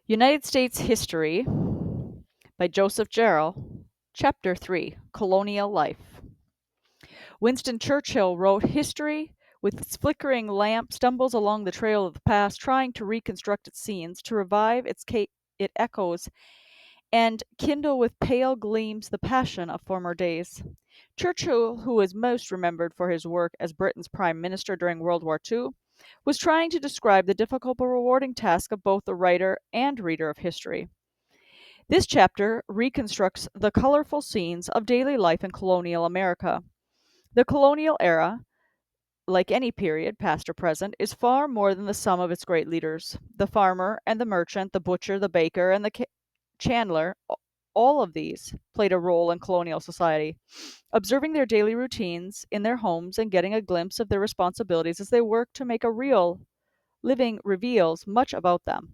United States History by Joseph Jarrell, Chapter 3, Colonial Life. Winston Churchill wrote, "History, with its flickering lamp, stumbles along the trail of the past, trying to reconstruct its scenes, to revive its echoes, and kindle with pale gleams the passion of former days." Churchill, who is most remembered for his work as Britain's Prime Minister during World War II, was trying to describe the difficult but rewarding task of both the writer and reader of history. This chapter reconstructs the colorful scenes of daily life in colonial America. The colonial era, like any period, past or present, is far more than the sum of its great leaders. The farmer and the merchant, the butcher, the baker, and the chandler, all of these played a role in colonial society, observing their daily routines in their homes and getting a glimpse of their responsibilities as they work to make a real living reveals much about them.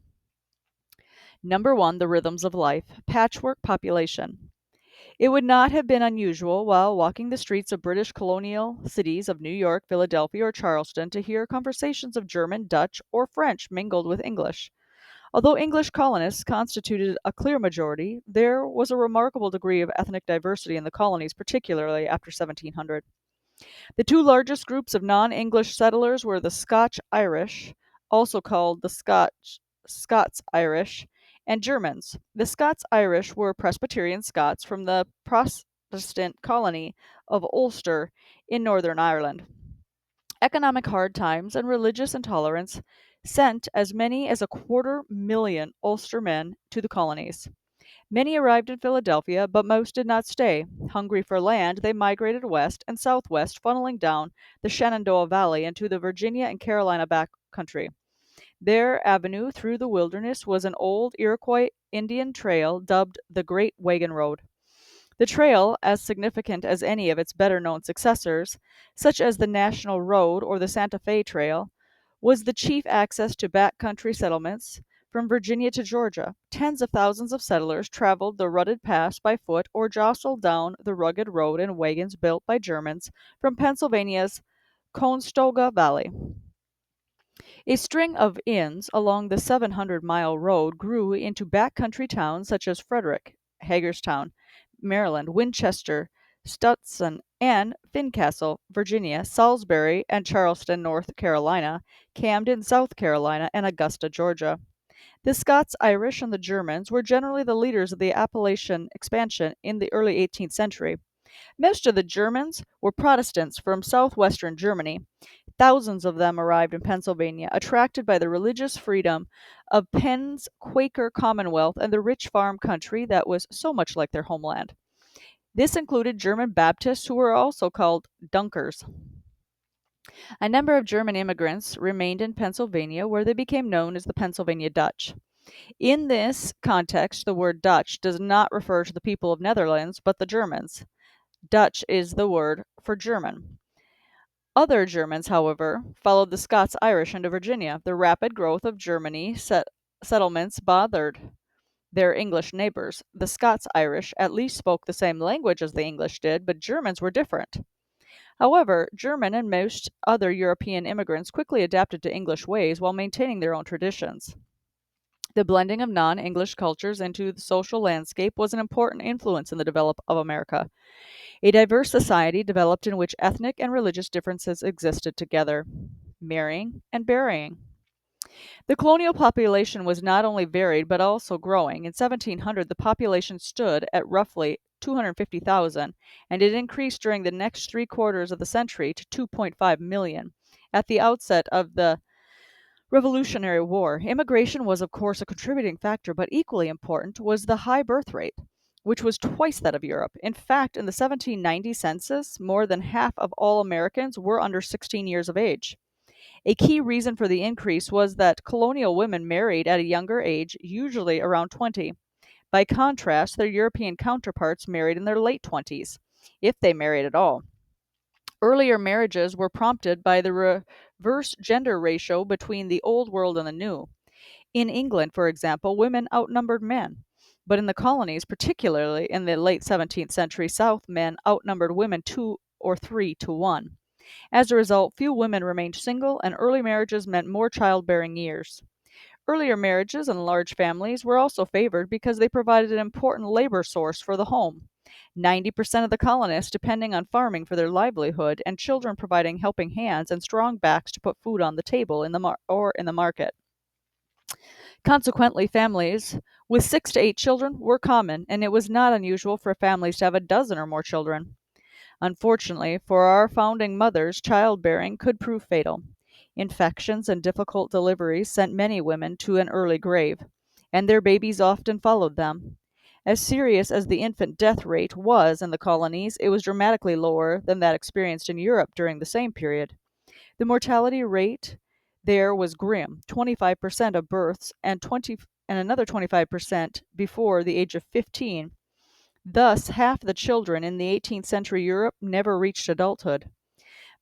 Number one, the rhythms of life. Patchwork population. It would not have been unusual, while walking the streets of British colonial cities of New York, Philadelphia, or Charleston, to hear conversations of German, Dutch, or French mingled with English. Although English colonists constituted a clear majority, there was a remarkable degree of ethnic diversity in the colonies, particularly after 1700. The two largest groups of non-English settlers were the Scotch-Irish, also called the Scots-Irish, and Germans. The Scots-Irish were Presbyterian Scots from the Protestant colony of Ulster in Northern Ireland. Economic hard times and religious intolerance sent as many as 250,000 Ulstermen to the colonies. Many arrived in Philadelphia, but most did not stay. Hungry for land, they migrated west and southwest, funneling down the Shenandoah Valley into the Virginia and Carolina back country. Their avenue through the wilderness was an old Iroquois Indian trail dubbed the Great Wagon Road. The trail, as significant as any of its better-known successors, such as the National Road or the Santa Fe Trail, was the chief access to back-country settlements from Virginia to Georgia. Tens of thousands of settlers traveled the rutted pass by foot or jostled down the rugged road in wagons built by Germans from Pennsylvania's Conestoga Valley. A string of inns along the 700-mile road grew into back-country towns such as Frederick, Hagerstown, Maryland, Winchester, Stutson, and Fincastle, Virginia, Salisbury and Charleston, North Carolina, Camden, South Carolina, and Augusta, Georgia. The Scots-Irish and the Germans were generally the leaders of the Appalachian expansion in the early 18th century. Most of the Germans were Protestants from southwestern Germany. Thousands of them arrived in Pennsylvania, attracted by the religious freedom of Penn's Quaker Commonwealth and the rich farm country that was so much like their homeland. This included German Baptists who were also called Dunkers. A number of German immigrants remained in Pennsylvania, where they became known as the Pennsylvania Dutch. In this context, the word Dutch does not refer to the people of Netherlands, but the Germans. Dutch is the word for German. Other Germans, however, followed the Scots-Irish into Virginia. The rapid growth of Germany settlements bothered their English neighbors. The Scots-Irish at least spoke the same language as the English did, but Germans were different. However, German and most other European immigrants quickly adapted to English ways while maintaining their own traditions. The blending of non-English cultures into the social landscape was an important influence in the development of America. A diverse society developed in which ethnic and religious differences existed together. Marrying and burying. The colonial population was not only varied but also growing. In 1700, the population stood at roughly 250,000, and it increased during the next three-quarters of the century to 2.5 million. At the outset of the Revolutionary War, immigration was, of course, a contributing factor, but equally important was the high birth rate, which was twice that of Europe. In fact, in the 1790 census, more than half of all Americans were under 16 years of age. A key reason for the increase was that colonial women married at a younger age, usually around 20. By contrast, their European counterparts married in their late 20s, if they married at all. Earlier marriages were prompted by the reverse gender ratio between the Old World and the New. In England, for example, women outnumbered men. But in the colonies, particularly in the late 17th century South, men outnumbered women 2 or 3 to 1. As a result, few women remained single, and early marriages meant more childbearing years. Earlier marriages and large families were also favored because they provided an important labor source for the home. 90% of the colonists depending on farming for their livelihood, and children providing helping hands and strong backs to put food on the table or in the market. Consequently, families with 6 to 8 children were common, and it was not unusual for families to have a dozen or more children. Unfortunately, for our founding mothers, childbearing could prove fatal. Infections and difficult deliveries sent many women to an early grave, and their babies often followed them. As serious as the infant death rate was in the colonies, it was dramatically lower than that experienced in Europe during the same period. The mortality rate there was grim, 25% of births and another 25% before the age of 15. Thus, half the children in the 18th century Europe never reached adulthood.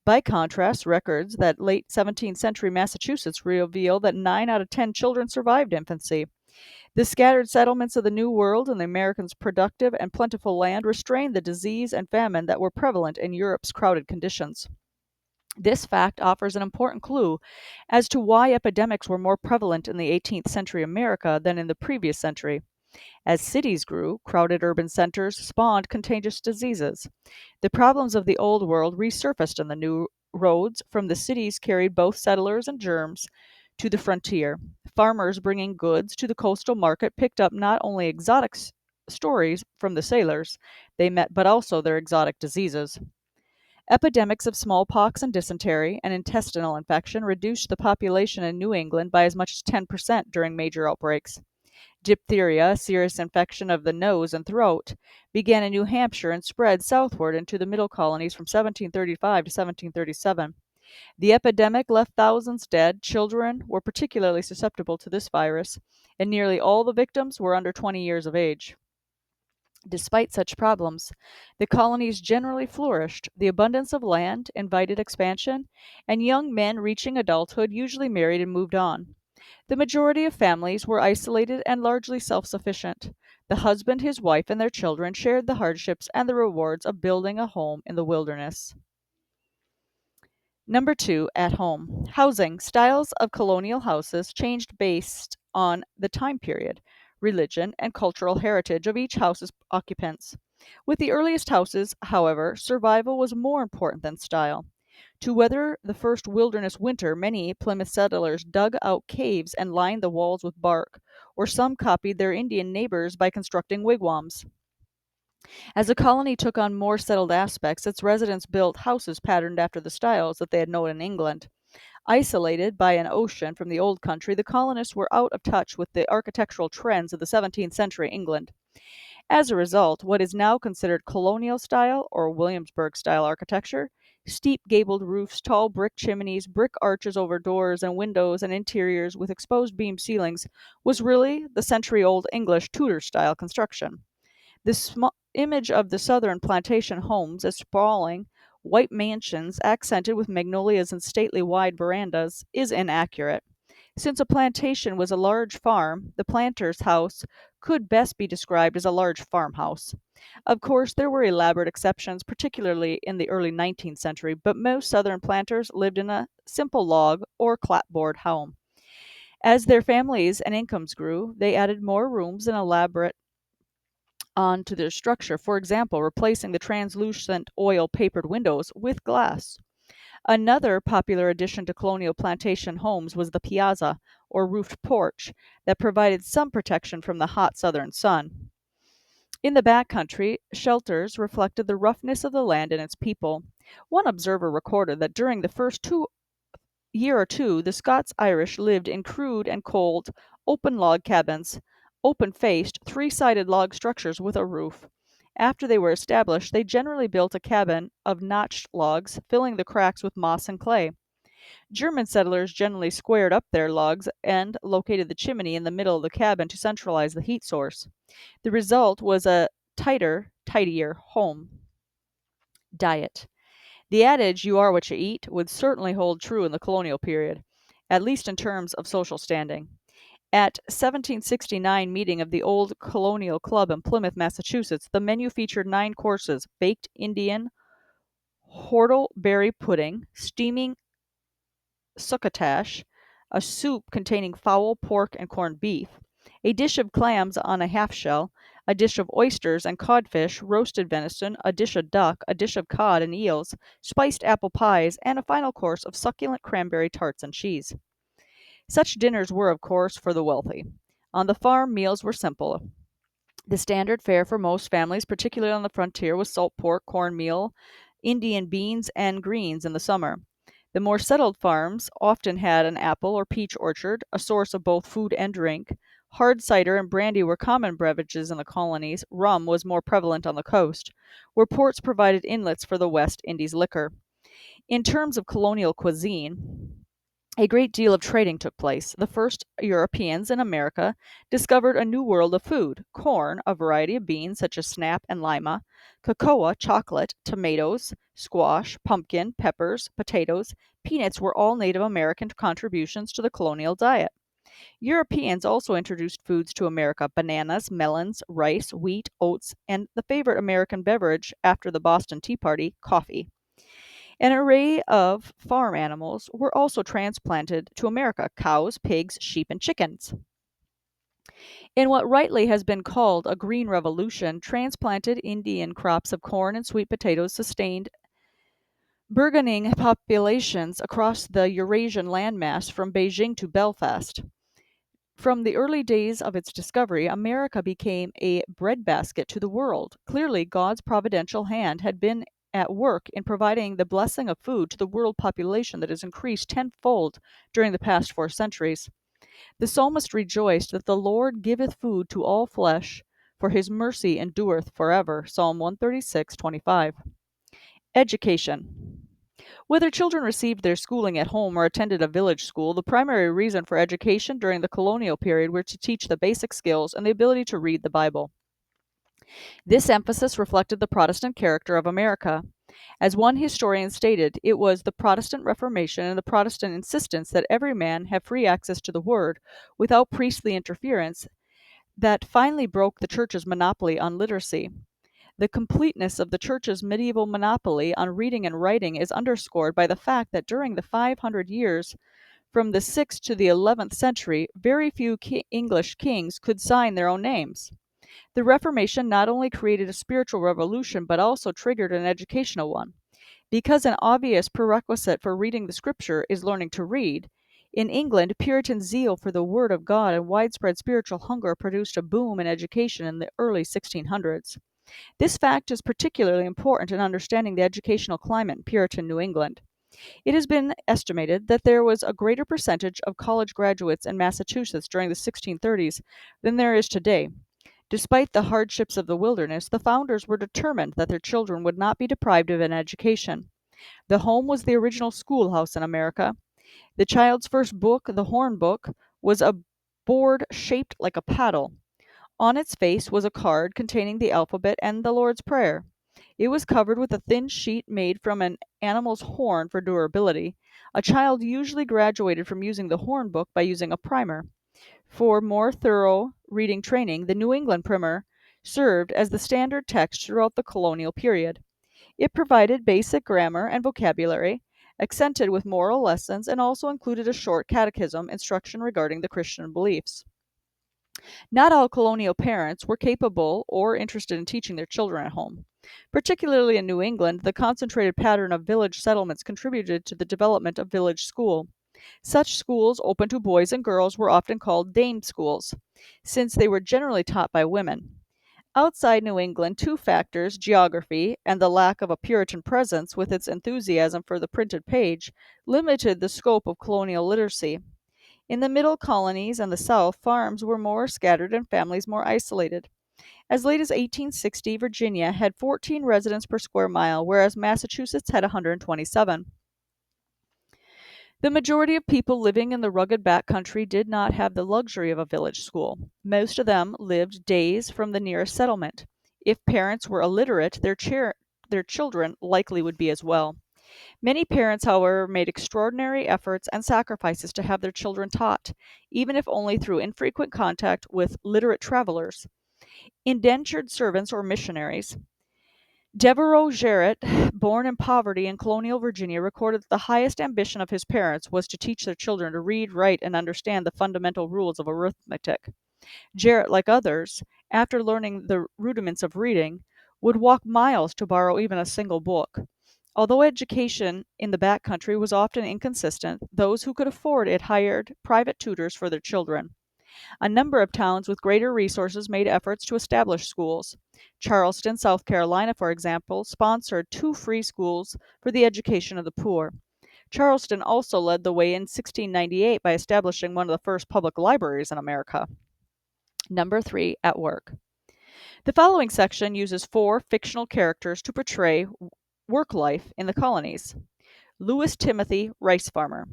By contrast, records that late 17th century Massachusetts reveal that 9 out of 10 children survived infancy. The scattered settlements of the New World and the Americans' productive and plentiful land restrained the disease and famine that were prevalent in Europe's crowded conditions. This fact offers an important clue as to why epidemics were more prevalent in the 18th century America than in the previous century. As cities grew, crowded urban centers spawned contagious diseases. The problems of the Old World resurfaced in the New. Roads from the cities carried both settlers and germs to the frontier. Farmers bringing goods to the coastal market picked up not only exotic stories from the sailors they met, but also their exotic diseases. Epidemics of smallpox and dysentery and intestinal infection reduced the population in New England by as much as 10% during major outbreaks. Diphtheria, a serious infection of the nose and throat, began in New Hampshire and spread southward into the middle colonies from 1735 to 1737. The epidemic left thousands dead. Children were particularly susceptible to this virus, and nearly all the victims were under 20 years of age. Despite such problems, the colonies generally flourished. The abundance of land invited expansion, and young men reaching adulthood usually married and moved on. The majority of families were isolated and largely self sufficient. The husband, his wife, and their children shared the hardships and the rewards of building a home in the wilderness. Number two, at home. Housing. Styles of colonial houses changed based on the time period, religion, and cultural heritage of each house's occupants. With the earliest houses, however, survival was more important than style. To weather the first wilderness winter, many Plymouth settlers dug out caves and lined the walls with bark, or some copied their Indian neighbors by constructing wigwams. As the colony took on more settled aspects, its residents built houses patterned after the styles that they had known in England. Isolated by an ocean from the old country, the colonists were out of touch with the architectural trends of the 17th century England. As a result, what is now considered colonial style or Williamsburg style architecture, steep gabled roofs, tall brick chimneys, brick arches over doors and windows, and interiors with exposed beam ceilings, was really the century old English Tudor style construction. The image of the southern plantation homes as sprawling, white mansions accented with magnolias and stately wide verandas is inaccurate. Since a plantation was a large farm, the planter's house could best be described as a large farmhouse. Of course, there were elaborate exceptions, particularly in the early 19th century, but most southern planters lived in a simple log or clapboard home. As their families and incomes grew, they added more rooms and elaborate onto their structure, for example, replacing the translucent oil papered windows with glass. Another popular addition to colonial plantation homes was the piazza, or roofed porch, that provided some protection from the hot southern sun. In the back country, shelters reflected the roughness of the land and its people. One observer recorded that during the first year or two, the Scots Irish lived in crude and cold, open log cabins, open faced, three sided log structures with a roof. After they were established, they generally built a cabin of notched logs, filling the cracks with moss and clay. German settlers generally squared up their logs and located the chimney in the middle of the cabin to centralize the heat source. The result was a tighter, tidier home. Diet. The adage, you are what you eat, would certainly hold true in the colonial period, at least in terms of social standing. At 1769 meeting of the Old Colonial Club in Plymouth, Massachusetts, the menu featured 9 courses: baked Indian whortleberry pudding, steaming succotash, a soup containing fowl, pork, and corned beef, a dish of clams on a half shell, a dish of oysters and codfish, roasted venison, a dish of duck, a dish of cod and eels, spiced apple pies, and a final course of succulent cranberry tarts and cheese. Such dinners were, of course, for the wealthy. On the farm, meals were simple. The standard fare for most families, particularly on the frontier, was salt pork, cornmeal, Indian beans, and greens in the summer. The more settled farms often had an apple or peach orchard, a source of both food and drink. Hard cider and brandy were common beverages in the colonies. Rum was more prevalent on the coast, where ports provided inlets for the West Indies liquor. In terms of colonial cuisine, a great deal of trading took place. The first Europeans in America discovered a new world of food: corn, a variety of beans such as snap and lima, cocoa, chocolate, tomatoes, squash, pumpkin, peppers, potatoes, peanuts were all Native American contributions to the colonial diet. Europeans also introduced foods to America: bananas, melons, rice, wheat, oats, and the favorite American beverage after the Boston Tea Party, coffee. An array of farm animals were also transplanted to America: cows, pigs, sheep, and chickens. In what rightly has been called a green revolution, transplanted Indian crops of corn and sweet potatoes sustained burgeoning populations across the Eurasian landmass from Beijing to Belfast. From the early days of its discovery, America became a breadbasket to the world. Clearly, God's providential hand had been at work in providing the blessing of food to the world population that has increased tenfold during the past 4 centuries. The psalmist rejoiced that the Lord giveth food to all flesh, for his mercy endureth forever. Psalm 136:25. Education. Whether children received their schooling at home or attended a village school, the primary reason for education during the colonial period was to teach the basic skills and the ability to read the Bible. This emphasis reflected the Protestant character of America. As one historian stated, it was the Protestant Reformation and the Protestant insistence that every man have free access to the Word without priestly interference that finally broke the Church's monopoly on literacy. The completeness of the Church's medieval monopoly on reading and writing is underscored by the fact that during the 500 years from the 6th to the 11th century, very few English kings could sign their own names. The Reformation not only created a spiritual revolution but also triggered an educational one. Because an obvious prerequisite for reading the Scripture is learning to read, in England, Puritan zeal for the Word of God and widespread spiritual hunger produced a boom in education in the early 1600s. This fact is particularly important in understanding the educational climate in Puritan New England. It has been estimated that there was a greater percentage of college graduates in Massachusetts during the 1630s than there is today. Despite the hardships of the wilderness, the founders were determined that their children would not be deprived of an education. The home was the original schoolhouse in America. The child's first book, the Horn Book, was a board shaped like a paddle. On its face was a card containing the alphabet and the Lord's Prayer. It was covered with a thin sheet made from an animal's horn for durability. A child usually graduated from using the Horn Book by using a primer. For more thorough reading training, the New England Primer served as the standard text throughout the colonial period. It provided basic grammar and vocabulary, accented with moral lessons, and also included a short catechism instruction regarding the Christian beliefs. Not all colonial parents were capable or interested in teaching their children at home. Particularly in New England, the concentrated pattern of village settlements contributed to the development of village school. Such schools open to boys and girls were often called dame schools, since they were generally taught by women. Outside New England, two factors, geography and the lack of a Puritan presence with its enthusiasm for the printed page, limited the scope of colonial literacy. In the middle colonies and the South, farms were more scattered and families more isolated. As late as 1860, Virginia had 14 residents per square mile, whereas Massachusetts had 127. The majority of people living in the rugged back country did not have the luxury of a village school. Most of them lived days from the nearest settlement. If parents were illiterate, their children likely would be as well. Many parents, however, made extraordinary efforts and sacrifices to have their children taught, even if only through infrequent contact with literate travelers, indentured servants, or missionaries. Devereux Jarrett, born in poverty in colonial Virginia, recorded that the highest ambition of his parents was to teach their children to read, write, and understand the fundamental rules of arithmetic. Jarrett, like others, after learning the rudiments of reading, would walk miles to borrow even a single book. Although education in the back country was often inconsistent, those who could afford it hired private tutors for their children. A number of towns with greater resources made efforts to establish schools. Charleston, South Carolina, for example, sponsored 2 free schools for the education of the poor. Charleston also led the way in 1698 by establishing one of the first public libraries in America. Number 3, at work. The following section uses 4 fictional characters to portray work life in the colonies. Lewis Timothy, rice farmer.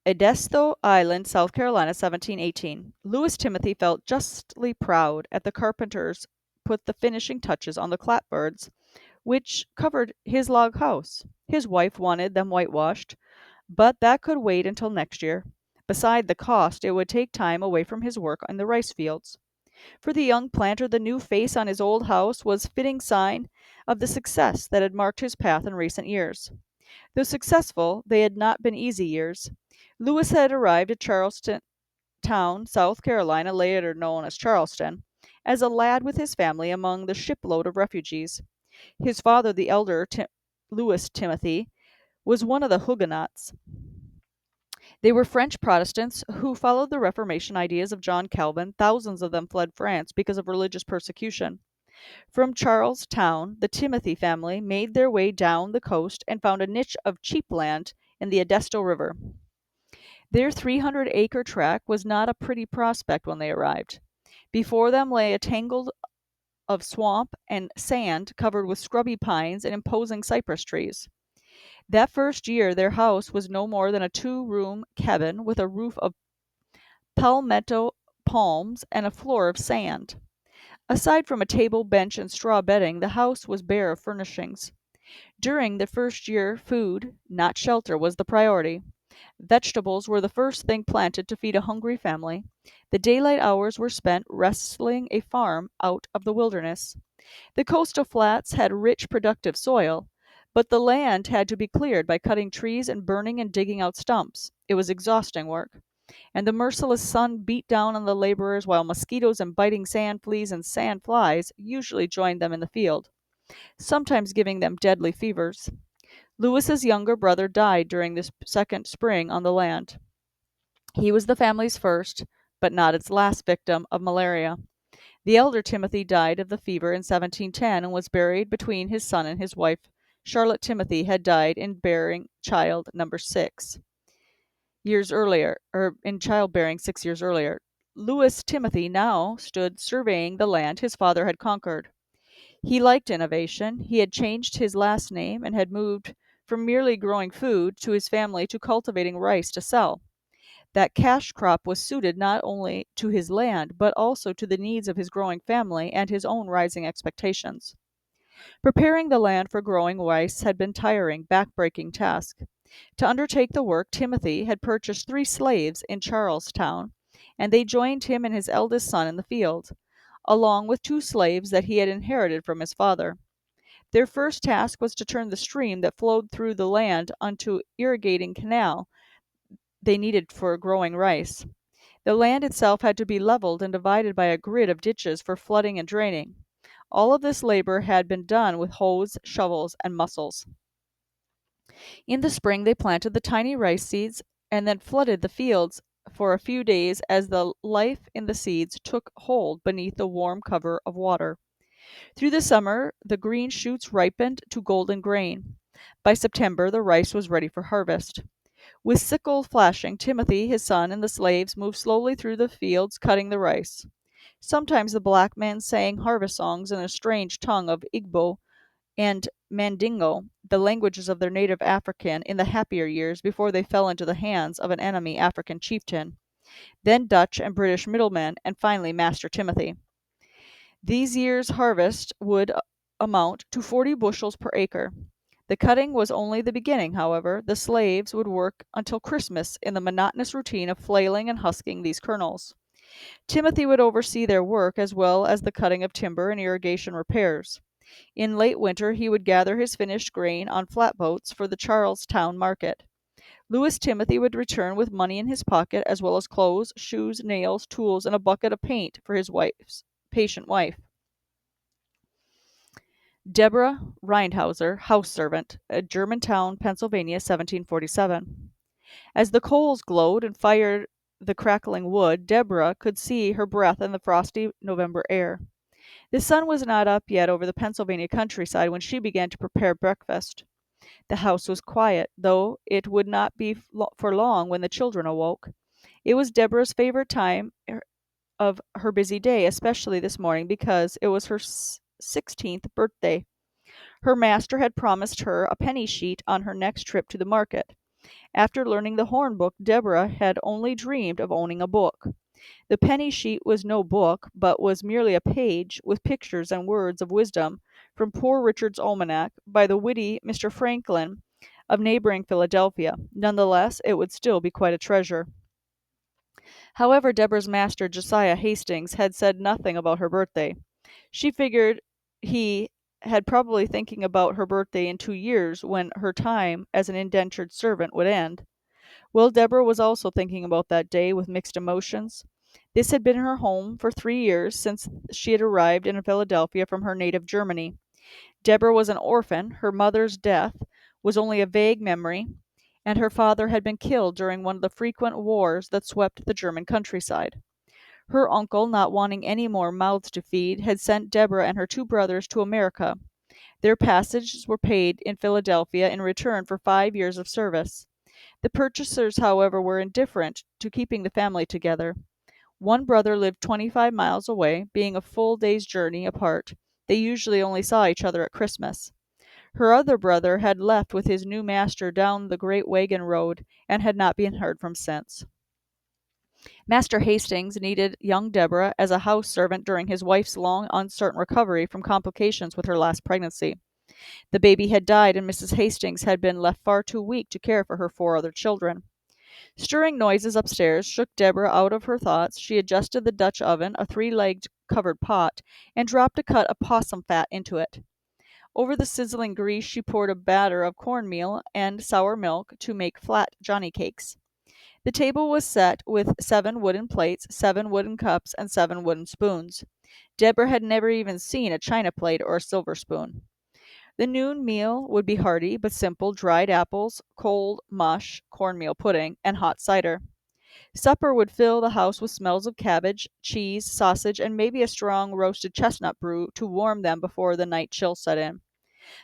Edisto Island, South Carolina, 1718. Lewis Timothy felt justly proud at the carpenters put the finishing touches on the clapboards which covered his log house. His wife wanted them whitewashed, but that could wait until next year. Beside the cost, it would take time away from his work in the rice fields. For the young planter, the new face on his old house was fitting sign of the success that had marked his path in recent years. Though successful, they had not been easy years. Lewis had arrived at Charleston Town, South Carolina, later known as Charleston, as a lad with his family among the shipload of refugees. His father, the elder Louis Timothy, was one of the Huguenots. They were French Protestants who followed the Reformation ideas of John Calvin. Thousands of them fled France because of religious persecution. From Charlestown, the Timothy family made their way down the coast and found a niche of cheap land in the Edisto River. Their 300-acre tract was not a pretty prospect when they arrived. Before them lay a tangle of swamp and sand covered with scrubby pines and imposing cypress trees. That first year, their house was no more than a 2-room cabin with a roof of palmetto palms and a floor of sand. Aside from a table, bench, and straw bedding, the house was bare of furnishings. During the first year, food, not shelter, was the priority. Vegetables were the first thing planted to feed a hungry family. The daylight hours were spent wresting a farm out of the wilderness. The coastal flats had rich, productive soil, but the land had to be cleared by cutting trees and burning and digging out stumps. It was exhausting work, and the merciless sun beat down on the laborers while mosquitoes and biting sand fleas and sand flies usually joined them in the field, sometimes giving them deadly fevers. Lewis's younger brother died during this second spring on the land. He was the family's first, but not its last victim of malaria. The elder Timothy died of the fever in 1710 and was buried between his son and his wife. Charlotte Timothy had died in bearing child number 6 years earlier, or in childbearing 6 years earlier. Lewis Timothy now stood surveying the land his father had conquered. He liked innovation. He had changed his last name and had moved from merely growing food to his family to cultivating rice to sell. That cash crop was suited not only to his land, but also to the needs of his growing family and his own rising expectations. Preparing the land for growing rice had been tiring, back-breaking task. To undertake the work, Timothy had purchased 3 slaves in Charlestown, and they joined him and his eldest son in the field, along with 2 slaves that he had inherited from his father. Their first task was to turn the stream that flowed through the land onto irrigating canal they needed for growing rice. The land itself had to be leveled and divided by a grid of ditches for flooding and draining. All of this labor had been done with hoes, shovels, and mussels. In the spring, they planted the tiny rice seeds and then flooded the fields for a few days as the life in the seeds took hold beneath the warm cover of water. Through the summer, the green shoots ripened to golden grain. By September, the rice was ready for harvest. With sickle flashing, Timothy, his son, and the slaves moved slowly through the fields, cutting the rice. Sometimes the black men sang harvest songs in a strange tongue of Igbo and Mandingo, the languages of their native African, in the happier years before they fell into the hands of an enemy African chieftain, then Dutch and British middlemen, and finally Master Timothy. These years' harvest would amount to 40 bushels per acre. The cutting was only the beginning, however. The slaves would work until Christmas in the monotonous routine of flailing and husking these kernels. Timothy would oversee their work as well as the cutting of timber and irrigation repairs. In late winter, he would gather his finished grain on flatboats for the Charlestown market. Louis Timothy would return with money in his pocket, as well as clothes, shoes, nails, tools, and a bucket of paint for his wife's patient wife. Deborah Rheinhauser, house servant, at Germantown, Pennsylvania, 1747. As the coals glowed and fired the crackling wood, Deborah could see her breath in the frosty November air. The sun was not up yet over the Pennsylvania countryside when she began to prepare breakfast. The house was quiet, though it would not be for long when the children awoke. It was Deborah's favorite time of her busy day, especially this morning because it was her 16th birthday. Her master had promised her a penny sheet on her next trip to the market. After learning the horn book, Deborah had only dreamed of owning a book. The penny sheet was no book, but was merely a page with pictures and words of wisdom from Poor Richard's Almanac by the witty Mr. Franklin of neighboring Philadelphia. Nonetheless, it would still be quite a treasure. However, Deborah's master, Josiah Hastings, had said nothing about her birthday. She figured he had probably thinking about her birthday in 2 years when her time as an indentured servant would end. Well, Deborah was also thinking about that day with mixed emotions. This had been her home for 3 years since she had arrived in Philadelphia from her native Germany. Deborah was an orphan. Her mother's death was only a vague memory, and her father had been killed during one of the frequent wars that swept the German countryside. Her uncle, not wanting any more mouths to feed, had sent Deborah and her two brothers to America. Their passages were paid in Philadelphia in return for 5 years of service. The purchasers, however, were indifferent to keeping the family together. One brother lived 25 miles away, being a full day's journey apart. They usually only saw each other at Christmas. Her other brother had left with his new master down the great wagon road and had not been heard from since. Master Hastings needed young Deborah as a house servant during his wife's long, uncertain recovery from complications with her last pregnancy. The baby had died, and Mrs. Hastings had been left far too weak to care for her 4 other children. Stirring noises upstairs shook Deborah out of her thoughts. She adjusted the Dutch oven, a 3-legged covered pot, and dropped a cut of possum fat into it. Over the sizzling grease she poured a batter of cornmeal and sour milk to make flat Johnny cakes. The table was set with 7 wooden plates, 7 wooden cups, and 7 wooden spoons. Deborah had never even seen a china plate or a silver spoon. The noon meal would be hearty but simple: dried apples, cold mush, cornmeal pudding, and hot cider. Supper would fill the house with smells of cabbage, cheese, sausage, and maybe a strong roasted chestnut brew to warm them before the night chill set in.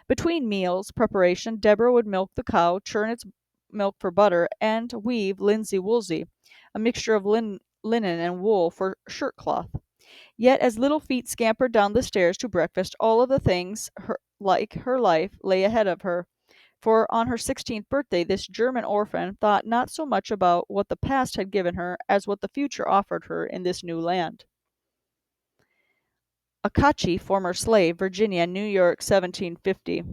Between meals preparation, Deborah would milk the cow, churn its milk for butter, and weave linsey woolsey, a mixture of linen and wool for shirt cloth. Yet as little feet scampered down the stairs to breakfast, all of the things like her life lay ahead of her. For on her 16th birthday, this German orphan thought not so much about what the past had given her as what the future offered her in this new land. Akachi, former slave, Virginia, New York, 1750.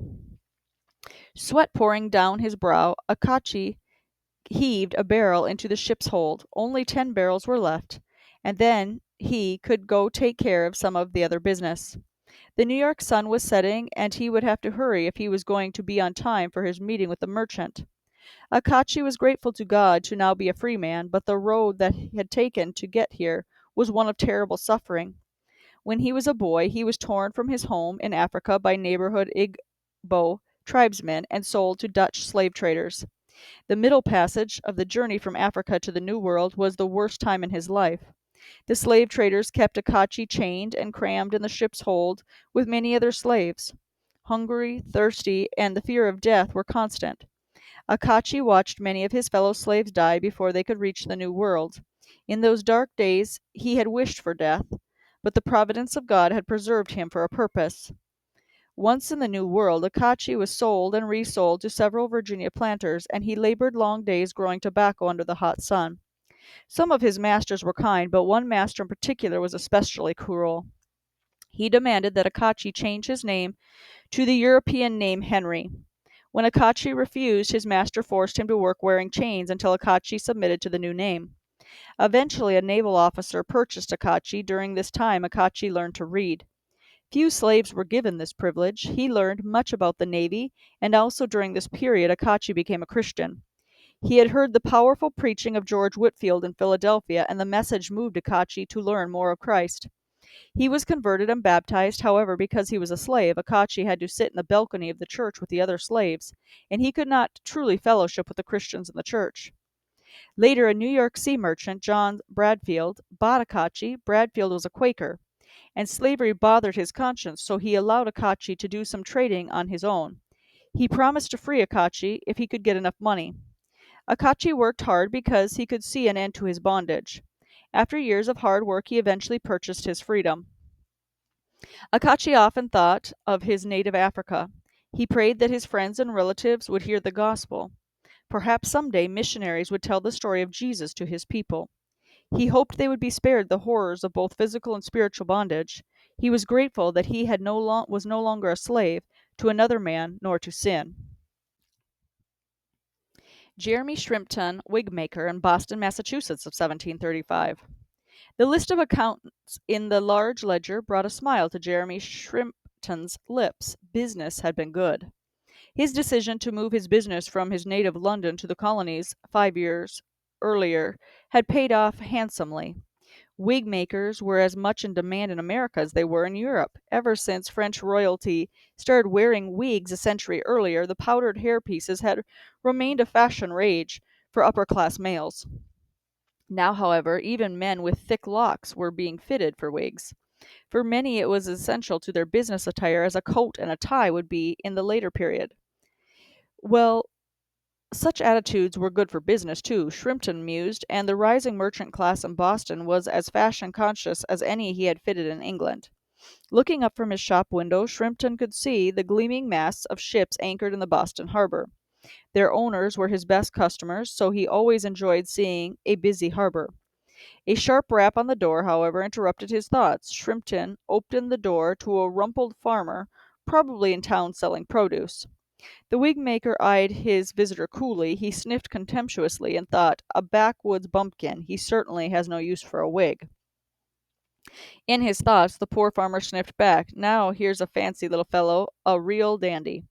Sweat pouring down his brow, Akachi heaved a barrel into the ship's hold. Only 10 barrels were left, and then he could go take care of some of the other business. The New York sun was setting, and he would have to hurry if he was going to be on time for his meeting with the merchant. Akachi was grateful to God to now be a free man, but the road that he had taken to get here was one of terrible suffering. When he was a boy, he was torn from his home in Africa by neighborhood Igbo tribesmen and sold to Dutch slave traders. The middle passage of the journey from Africa to the New World was the worst time in his life. The slave traders kept Akachi chained and crammed in the ship's hold with many other slaves. Hungry, thirsty, and the fear of death were constant. Akachi watched many of his fellow slaves die before they could reach the New World. In those dark days he had wished for death, but the providence of God had preserved him for a purpose. Once in the New World, Akachi was sold and resold to several Virginia planters, and he labored long days growing tobacco under the hot sun. Some of his masters were kind, but one master in particular was especially cruel. He demanded that Akachi change his name to the European name Henry. When Akachi refused, his master forced him to work wearing chains until Akachi submitted to the new name. Eventually, a naval officer purchased Akachi. During this time, Akachi learned to read. Few slaves were given this privilege. He learned much about the Navy, and also during this period, Akachi became a Christian. He had heard the powerful preaching of George Whitefield in Philadelphia, and the message moved Akachi to learn more of Christ. He was converted and baptized. However, because he was a slave, Akachi had to sit in the balcony of the church with the other slaves, and he could not truly fellowship with the Christians in the church. Later, a New York sea merchant, John Bradfield, bought Akachi. Bradfield was a Quaker, and slavery bothered his conscience, so he allowed Akachi to do some trading on his own. He promised to free Akachi if he could get enough money. Akachi worked hard because he could see an end to his bondage. After years of hard work, he eventually purchased his freedom. Akachi often thought of his native Africa. He prayed that his friends and relatives would hear the gospel. Perhaps someday missionaries would tell the story of Jesus to his people. He hoped they would be spared the horrors of both physical and spiritual bondage. He was grateful that he was no longer a slave to another man nor to sin. Jeremy Shrimpton, wig maker in Boston, Massachusetts of 1735. The list of accounts in the large ledger brought a smile to Jeremy Shrimpton's lips. Business had been good. His decision to move his business from his native London to the colonies 5 years earlier had paid off handsomely. Wig makers were as much in demand in America as they were in Europe. Ever since French royalty started wearing wigs a century earlier, the powdered hairpieces had remained a fashion rage for upper-class males. Now, however, even men with thick locks were being fitted for wigs. For many, it was essential to their business attire as a coat and a tie would be in the later period. Well, such attitudes were good for business, too, Shrimpton mused, and the rising merchant class in Boston was as fashion-conscious as any he had fitted in England. Looking up from his shop window, Shrimpton could see the gleaming masts of ships anchored in the Boston harbor. Their owners were his best customers, so he always enjoyed seeing a busy harbor. A sharp rap on the door, however, interrupted his thoughts. Shrimpton opened the door to a rumpled farmer, probably in town selling produce. The wig-maker eyed his visitor coolly. He sniffed contemptuously and thought, "A backwoods bumpkin. He certainly has no use for a wig." In his thoughts, the poor farmer sniffed back. "Now here's a fancy little fellow, a real dandy."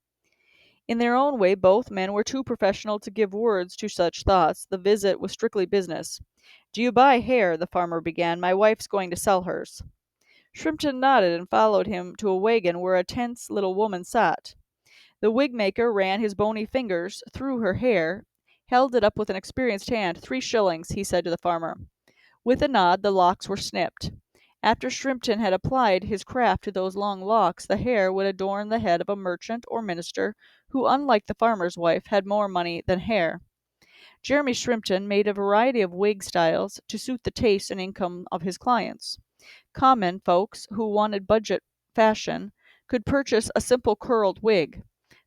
In their own way, both men were too professional to give words to such thoughts. The visit was strictly business. "Do you buy hair?" the farmer began. "My wife's going to sell hers." Shrimpton nodded and followed him to a wagon where a tense little woman sat. The wig-maker ran his bony fingers through her hair, held it up with an experienced hand. "3 shillings," he said to the farmer. With a nod, the locks were snipped. After Shrimpton had applied his craft to those long locks, the hair would adorn the head of a merchant or minister who, unlike the farmer's wife, had more money than hair. Jeremy Shrimpton made a variety of wig styles to suit the taste and income of his clients. Common folks who wanted budget fashion could purchase a simple curled wig.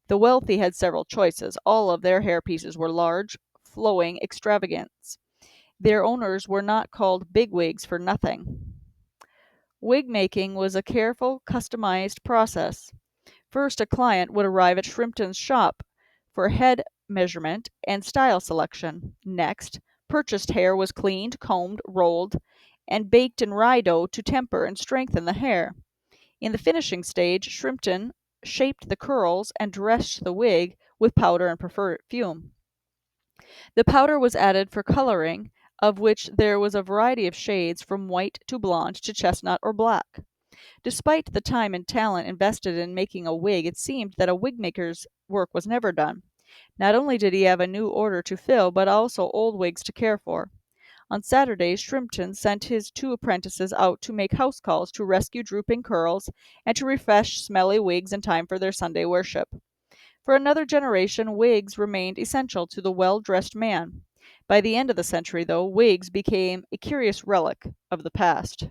The wealthy had several choices. All of their hairpieces were large, flowing extravagance. Their owners were not called bigwigs for nothing. Wig making was a careful, customized process. First, a client would arrive at Shrimpton's shop for head measurement and style selection. Next, purchased hair was cleaned, combed, rolled, and baked in rye dough to temper and strengthen the hair. In the finishing stage, Shrimpton shaped the curls and dressed the wig with powder and perfume. The powder was added for coloring, of which there was a variety of shades from white to blonde to chestnut or black. Despite the time and talent invested in making a wig, it seemed that a wig-maker's work was never done. Not only did he have a new order to fill, but also old wigs to care for. On Saturdays, Shrimpton sent his 2 apprentices out to make house calls to rescue drooping curls and to refresh smelly wigs in time for their Sunday worship. For another generation, wigs remained essential to the well-dressed man. By the end of the century, though, wigs became a curious relic of the past.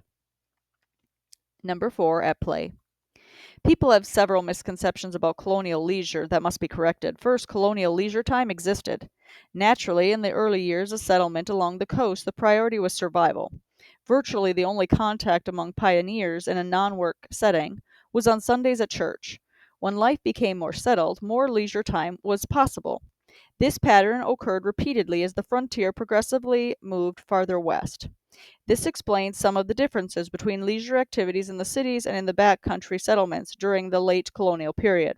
Number 4 at play. People have several misconceptions about colonial leisure that must be corrected. First, colonial leisure time existed. Naturally, in the early years of settlement along the coast, the priority was survival. Virtually the only contact among pioneers in a non-work setting was on Sundays at church. When life became more settled, more leisure time was possible. This pattern occurred repeatedly as the frontier progressively moved farther west. This explains some of the differences between leisure activities in the cities and in the backcountry settlements during the late colonial period.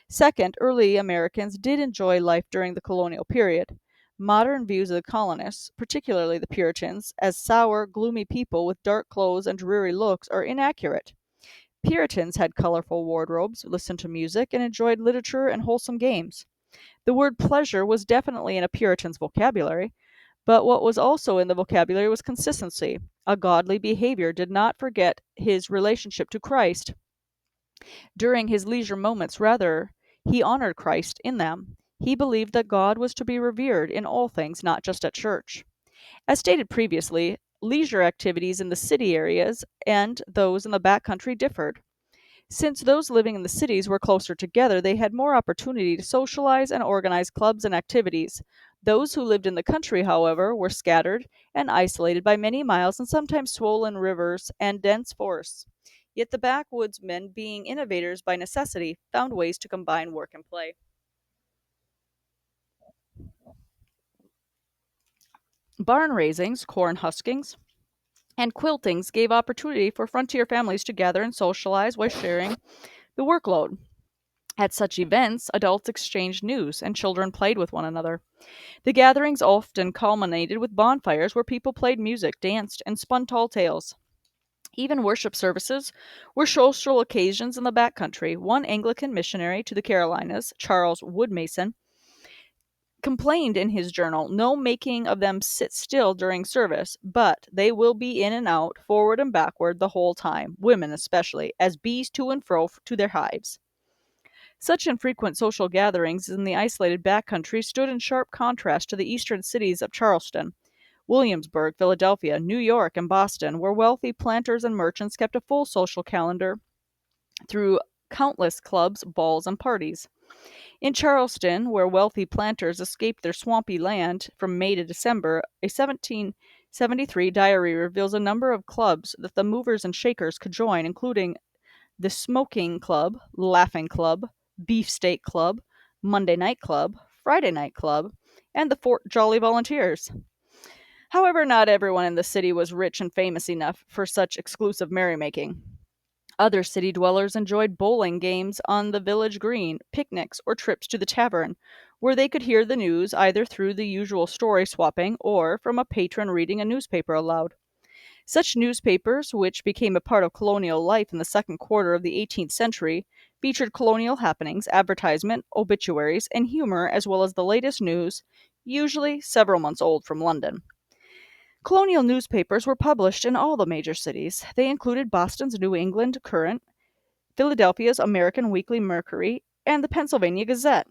Second, early Americans did enjoy life during the colonial period. Modern views of the colonists, particularly the Puritans, as sour, gloomy people with dark clothes and dreary looks are inaccurate. Puritans had colorful wardrobes, listened to music, and enjoyed literature and wholesome games. The word pleasure was definitely in a Puritan's vocabulary, but what was also in the vocabulary was consistency. A godly behavior did not forget his relationship to Christ during his leisure moments. Rather, he honored Christ in them. He believed that God was to be revered in all things, not just at church. As stated previously, leisure activities in the city areas and those in the backcountry differed. Since those living in the cities were closer together, they had more opportunity to socialize and organize clubs and activities. Those who lived in the country, however, were scattered and isolated by many miles and sometimes swollen rivers and dense forests. Yet the backwoodsmen, being innovators by necessity, found ways to combine work and play. Barn raisings, corn huskings, and quiltings gave opportunity for frontier families to gather and socialize while sharing the workload. At such events, adults exchanged news and children played with one another. The gatherings often culminated with bonfires where people played music, danced, and spun tall tales. Even worship services were social occasions in the backcountry. One Anglican missionary to the Carolinas, Charles Woodmason, complained in his journal, "No making of them sit still during service, but they will be in and out, forward and backward the whole time, women especially, as bees to and fro to their hives." Such infrequent social gatherings in the isolated backcountry stood in sharp contrast to the eastern cities of Charleston, Williamsburg, Philadelphia, New York, and Boston, where wealthy planters and merchants kept a full social calendar through countless clubs, balls, and parties. In Charleston, where wealthy planters escaped their swampy land from May to December, a 1773 diary reveals a number of clubs that the movers and shakers could join, including the Smoking Club, Laughing Club, Beefsteak Club, Monday Night Club, Friday Night Club, and the Fort Jolly Volunteers. However, not everyone in the city was rich and famous enough for such exclusive merrymaking. Other city dwellers enjoyed bowling games on the village green, picnics, or trips to the tavern, where they could hear the news either through the usual story swapping or from a patron reading a newspaper aloud. Such newspapers, which became a part of colonial life in the second quarter of the 18th century, featured colonial happenings, advertisement, obituaries, and humor, as well as the latest news, usually several months old from London. Colonial newspapers were published in all the major cities. They included Boston's New England Courant, Philadelphia's American Weekly Mercury, and the Pennsylvania Gazette,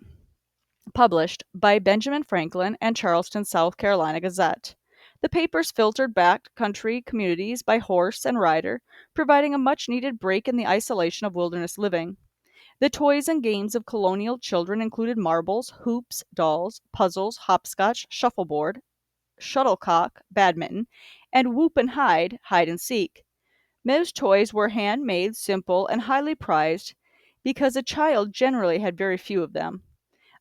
published by Benjamin Franklin and Charleston, South Carolina Gazette. The papers filtered back country communities by horse and rider, providing a much needed break in the isolation of wilderness living. The toys and games of colonial children included marbles, hoops, dolls, puzzles, hopscotch, shuffleboard, shuttlecock, badminton, and whoop and hide and seek. Most toys were handmade, simple, and highly prized because a child generally had very few of them.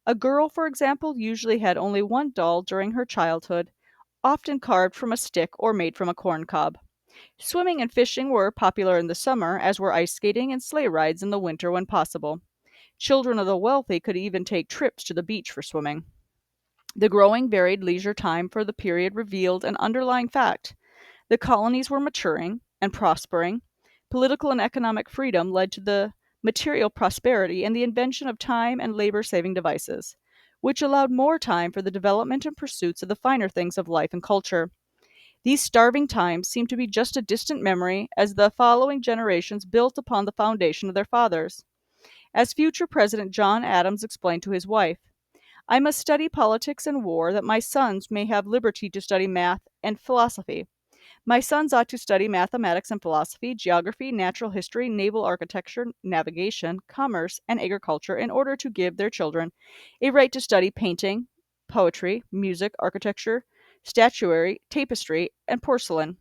A girl, for example, usually had only one doll during her childhood, often carved from a stick or made from a corn cob. Swimming and fishing were popular in the summer, as were ice skating and sleigh rides in the winter when possible. Children of the wealthy could even take trips to the beach for swimming. The growing varied leisure time for the period revealed an underlying fact. The colonies were maturing and prospering. Political and economic freedom led to the material prosperity and the invention of time and labor saving devices, which allowed more time for the development and pursuits of the finer things of life and culture. These starving times seem to be just a distant memory as the following generations built upon the foundation of their fathers. As future President John Adams explained to his wife, "I must study politics and war that my sons may have liberty to study math and philosophy. My sons ought to study mathematics and philosophy, geography, natural history, naval architecture, navigation, commerce, and agriculture in order to give their children a right to study painting, poetry, music, architecture, statuary, tapestry, and porcelain."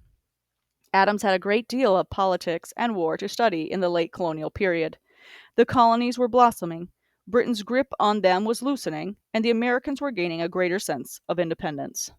Adams had a great deal of politics and war to study in the late colonial period. The colonies were blossoming. Britain's grip on them was loosening, and the Americans were gaining a greater sense of independence.